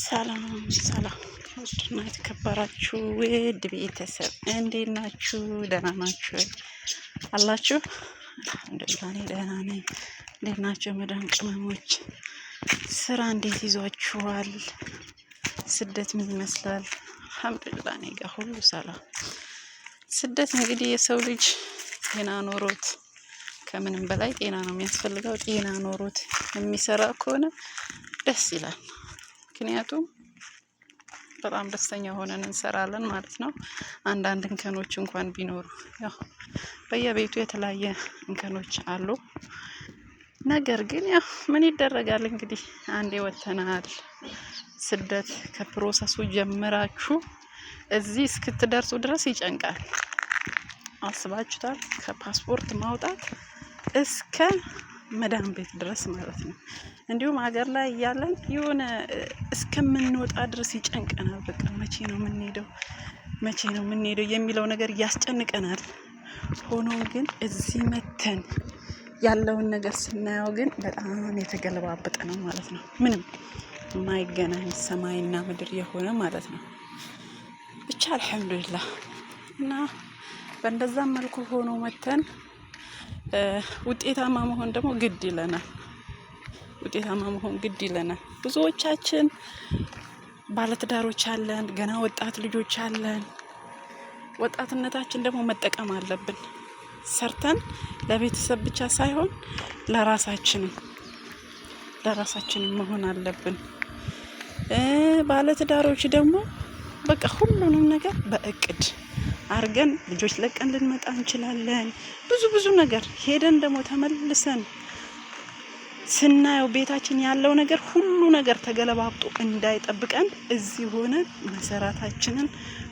ሰላም ሰላም ውድና የተከበራችሁ ውድ ቤተሰብ እንዴት ናችሁ? ደህና ናችሁ አላችሁ? አልሐምዱሊላህ እኔ ደህና ነኝ። እንዴት ናችሁ መዳም ቅመሞች? ስራ እንዴት ይዟችኋል? ስደት ምን ይመስላል? አልሐምዱሊላህ እኔ ጋር ሁሉ ሰላም። ስደት እንግዲህ የሰው ልጅ ጤና ኖሮት ከምንም በላይ ጤና ነው የሚያስፈልገው። ጤና ኖሮት የሚሰራ ከሆነ ደስ ይላል። ምክንያቱም በጣም ደስተኛ ሆነን እንሰራለን ማለት ነው። አንዳንድ እንከኖች እንኳን ቢኖሩ ያው በየቤቱ የተለያየ እንከኖች አሉ። ነገር ግን ያው ምን ይደረጋል እንግዲህ አንዴ ወተናል። ስደት ከፕሮሰሱ ጀምራችሁ እዚህ እስክትደርሱ ድረስ ይጨንቃል። አስባችሁታል? ከፓስፖርት ማውጣት እስከ መዳም ቤት ድረስ ማለት ነው። እንዲሁም ሀገር ላይ ያለን የሆነ እስከምንወጣ ድረስ ይጨንቀናል። በቃ መቼ ነው የምንሄደው የሚለው ነገር ያስጨንቀናል። ሆኖም ግን እዚህ መተን ያለውን ነገር ስናየው ግን በጣም የተገለባበጠ ነው ማለት ነው። ምንም የማይገናኝ ሰማይና ምድር የሆነ ማለት ነው። ብቻ አልሐምዱሊላህ እና በእንደዛም መልኩ ሆኖ መተን ውጤታማ መሆን ደግሞ ግድ ይለናል። ብዙዎቻችን ባለትዳሮች አለን፣ ገና ወጣት ልጆች አለን። ወጣትነታችን ደግሞ መጠቀም አለብን። ሰርተን ለቤተሰብ ብቻ ሳይሆን ለራሳችንም መሆን አለብን። ባለትዳሮች ደግሞ በቃ ሁሉንም ነገር በእቅድ አርገን ልጆች ለቀን ልንመጣ እንችላለን። ብዙ ነገር ሄደን ደግሞ ተመልሰን ስናየው ቤታችን ያለው ነገር ሁሉ ነገር ተገለባብጦ እንዳይጠብቀን እዚህ ሆነን መሰረታችንን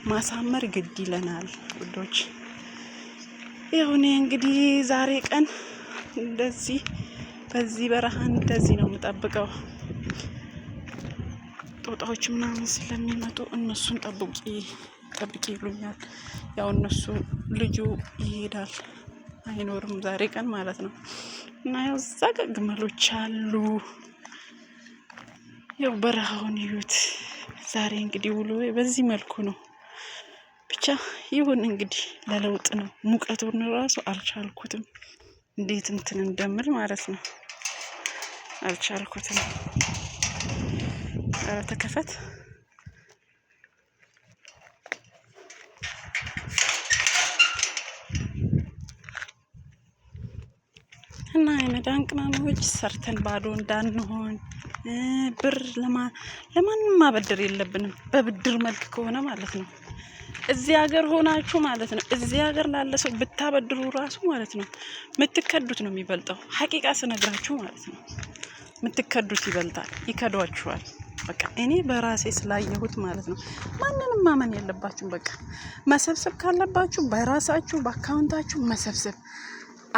ማሳመር ግድ ይለናል ውዶች። ያው እኔ እንግዲህ ዛሬ ቀን እንደዚህ በዚህ በረሃ እንደዚህ ነው የምጠብቀው። ጦጣዎች ምናምን ስለሚመጡ እነሱን ጠብቂ ይሉኛል። ያው እነሱ ልጁ ይሄዳል አይኖርም ዛሬ ቀን ማለት ነው። እና ያው እዛ ጋር ግመሎች አሉ። ያው በረሃውን ይዩት። ዛሬ እንግዲህ ውሎ በዚህ መልኩ ነው። ብቻ ይሁን እንግዲህ ለለውጥ ነው። ሙቀቱን ራሱ አልቻልኩትም እንዴት እንትን እንደምል ማለት ነው። አልቻልኩትም። ተከፈት እና የመዳን ቅመሞች ሰርተን ባዶ እንዳንሆን ብር ለማንም ማበደር የለብንም። በብድር መልክ ከሆነ ማለት ነው። እዚህ ሀገር ሆናችሁ ማለት ነው። እዚህ ሀገር ላለ ሰው ብታበድሩ ራሱ ማለት ነው የምትከዱት ነው የሚበልጠው። ሀቂቃ ስነግራችሁ ማለት ነው የምትከዱት ይበልጣል። ይከዷችኋል። በቃ እኔ በራሴ ስላየሁት ማለት ነው። ማንንም ማመን የለባችሁም። በቃ መሰብሰብ ካለባችሁ በራሳችሁ በአካውንታችሁ መሰብሰብ፣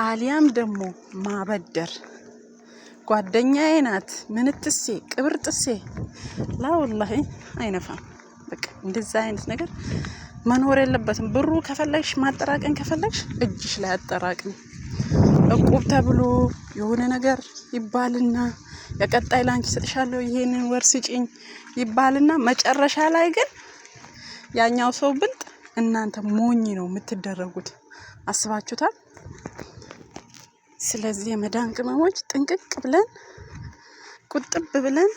አሊያም ደግሞ ማበደር። ጓደኛዬ ናት ምንትሴ ቅብርጥሴ ላውላሂ አይነፋም። በቃ እንደዛ አይነት ነገር መኖር የለበትም። ብሩ ከፈለግሽ ማጠራቀም ከፈለግሽ እጅሽ ላይ አጠራቅም። እቁብ ተብሎ የሆነ ነገር ይባልና የቀጣይ ላንቺ ሰጥሻለሁ ይሄንን ወር ስጪኝ ይባልና መጨረሻ ላይ ግን ያኛው ሰው ብልጥ እናንተ ሞኝ ነው የምትደረጉት። አስባችሁታል? ስለዚህ የመዳን ቅመሞች ጥንቅቅ ብለን ቁጥብ ብለን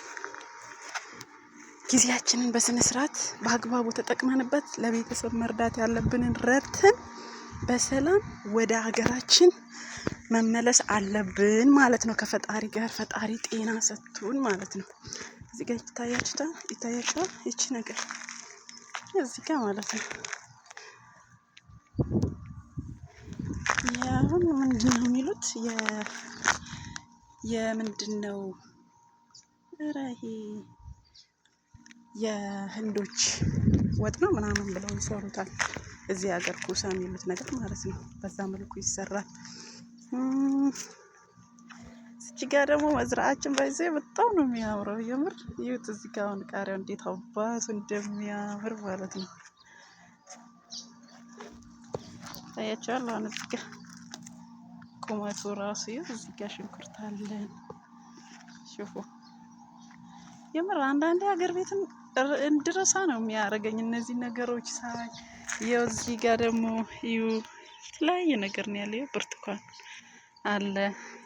ጊዜያችንን በስነ ስርዓት በአግባቡ ተጠቅመንበት ለቤተሰብ መርዳት ያለብንን ረድተን በሰላም ወደ ሀገራችን መመለስ አለብን ማለት ነው። ከፈጣሪ ጋር ፈጣሪ ጤና ሰጥቶን ማለት ነው። እዚህ ጋር ይታያችኋል እቺ ነገር እዚህ ጋር ማለት ነው። ያሁን ምንድነው የሚሉት የምንድነው ራሂ የህንዶች ወጥ ነው ምናምን ብለው ይሰሩታል። እዚህ ሀገር ኩሳ የሚሉት ነገር ማለት ነው። በዛ መልኩ ይሰራል። እዚህ ጋር ደግሞ መዝራአችን በዚህ በጣም ነው የሚያምረው። የምር ይሁት እዚህ ጋር አሁን ቃሪያው እንዴት አባቱ እንደሚያምር ማለት ነው። ታያችኋል። አሁን እዚህ ጋር ቁመቱ ራሱ እዚህ ጋር ሽንኩርት አለን። ሹፉ የምር አንዳንዴ ሀገር ቤትም እንድረሳ ነው የሚያደርገኝ እነዚህ ነገሮች ሳይ። ይኸው እዚህ ጋር ደግሞ እዩ የተለያየ ነገር ነው ያለው። ብርቱካን አለ።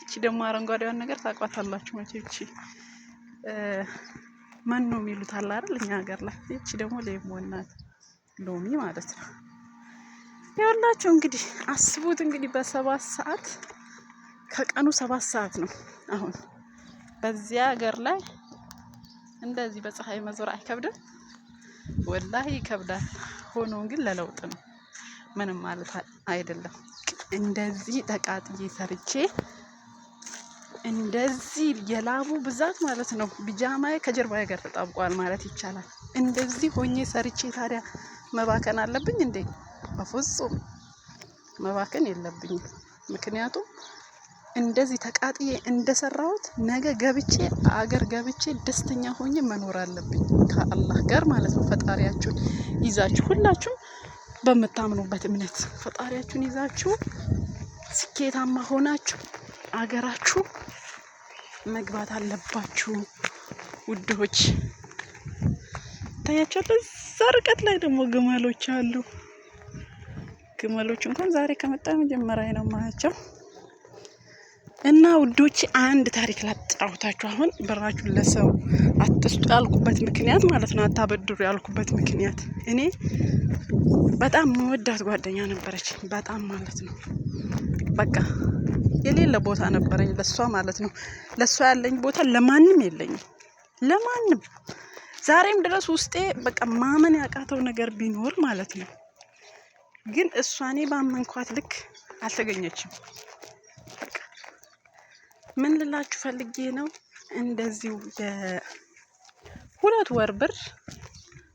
እቺ ደግሞ አረንጓዴዋን ነገር ታውቋታላችሁ መቼም። እቺ መኖ የሚሉት አለ አይደል እኛ ሀገር ላይ። እቺ ደግሞ ሌሞን ናት፣ ሎሚ ማለት ነው። ይኸውላችሁ እንግዲህ አስቡት እንግዲህ በ7 ሰዓት ከቀኑ 7 ሰዓት ነው አሁን በዚያ ሀገር ላይ እንደዚህ በፀሐይ መዞር አይከብድም? ወላሂ ይከብዳል። ሆኖ ግን ለለውጥ ነው፣ ምንም ማለት አይደለም። እንደዚህ ተቃጥዬ ሰርቼ እንደዚህ የላቡ ብዛት ማለት ነው ቢጃማዬ ከጀርባዬ ጋር ተጣብቋል ማለት ይቻላል። እንደዚህ ሆኜ ሰርቼ ታዲያ መባከን አለብኝ እንዴ? በፍጹም መባከን የለብኝም። ምክንያቱም እንደዚህ ተቃጥዬ እንደሰራሁት ነገ ገብቼ አገር ገብቼ ደስተኛ ሆኜ መኖር አለብኝ ከአላህ ጋር ማለት ነው። ፈጣሪያችሁን ይዛችሁ ሁላችሁም በምታምኑበት እምነት ፈጣሪያችሁን ይዛችሁ ስኬታማ ሆናችሁ አገራችሁ መግባት አለባችሁ ውዶች። ታያችኋል። እዛ ርቀት ላይ ደግሞ ግመሎች አሉ። ግመሎች እንኳን ዛሬ ከመጣ መጀመሪያ ነው ማያቸው። እና ውዶች አንድ ታሪክ ላጫውታችሁ። አሁን ብራችሁን ለሰው አትስጡ ያልኩበት ምክንያት ማለት ነው፣ አታበድሩ ያልኩበት ምክንያት፣ እኔ በጣም መወዳት ጓደኛ ነበረች፣ በጣም ማለት ነው። በቃ የሌለ ቦታ ነበረኝ ለሷ ማለት ነው። ለሷ ያለኝ ቦታ ለማንም የለኝም፣ ለማንም። ዛሬም ድረስ ውስጤ በቃ ማመን ያቃተው ነገር ቢኖር ማለት ነው፣ ግን እሷ እኔ ባመንኳት ልክ አልተገኘችም። ምን ልላችሁ ፈልጌ ነው፣ እንደዚሁ የ2 ወር ብር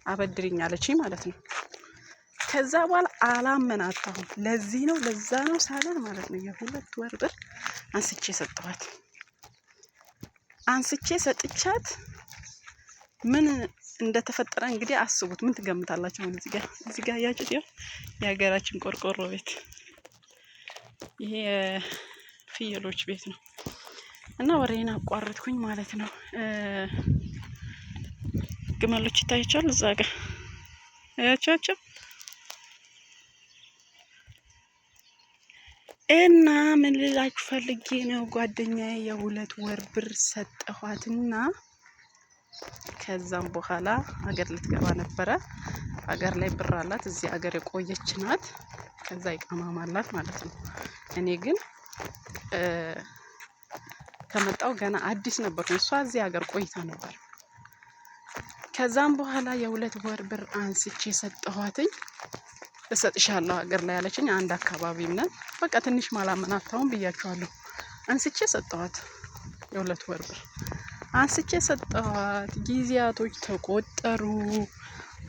አበድሪኝ አለችኝ ማለት ነው። ከዛ በኋላ አላመናታሁም። ለዚህ ነው ለዛ ነው ሳለን ማለት ነው የ2 ወር ብር አንስቼ ሰጠኋት። አንስቼ ሰጥቻት ምን እንደተፈጠረ እንግዲህ አስቡት። ምን ትገምታላችሁ? እዚህ ጋር ያያችሁት የሀገራችን ቆርቆሮ ቤት፣ ይሄ ፍየሎች ቤት ነው። እና ወሬን አቋረጥኩኝ ማለት ነው። ግመሎች ይታያቸዋል እዛ ጋር አያቻቸው። እና ምን ልላችሁ ፈልጌ ነው፣ ጓደኛዬ የ2 ወር ብር ሰጠኋትና ከዛም በኋላ ሀገር ልትገባ ነበረ። ሀገር ላይ ብር አላት፣ እዚህ ሀገር የቆየች ናት። ከዛ ይቀማማላት ማለት ነው። እኔ ግን ከመጣው ገና አዲስ ነበር። እሷ እዚህ ሀገር ቆይታ ነበር። ከዛም በኋላ የ2 ወር ብር አንስቼ ሰጠኋትኝ። እሰጥሻለሁ ሀገር ላይ ያለችኝ፣ አንድ አካባቢም ነን። በቃ ትንሽ ማላመናታውን ብያቸዋለሁ። አንስቼ ሰጠኋት የ2 ወር ብር አንስቼ ሰጠኋት። ጊዜያቶች ተቆጠሩ፣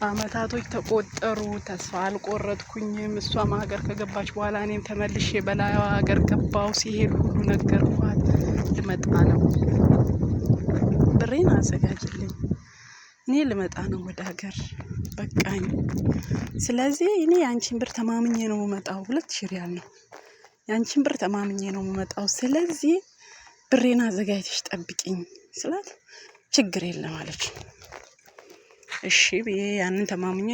አመታቶች ተቆጠሩ። ተስፋ አልቆረጥኩኝም። እሷም ሀገር ከገባች በኋላ እኔም ተመልሼ በላዩ ሀገር ገባው። ሲሄድ ሁሉ ነገርኳት። ልመጣ ነው፣ ብሬን አዘጋጅልኝ፣ እኔ ልመጣ ነው ወደ ሀገር፣ በቃኝ። ስለዚህ እኔ ያንቺን ብር ተማምኜ ነው የምመጣው። 2000 ሪያል ነው ያንቺን ብር ተማምኜ ነው የምመጣው። ስለዚህ ብሬን አዘጋጅተሽ ጠብቂኝ ስላት ችግር የለም አለች። እሺ ብዬ ያንን ተማምኜ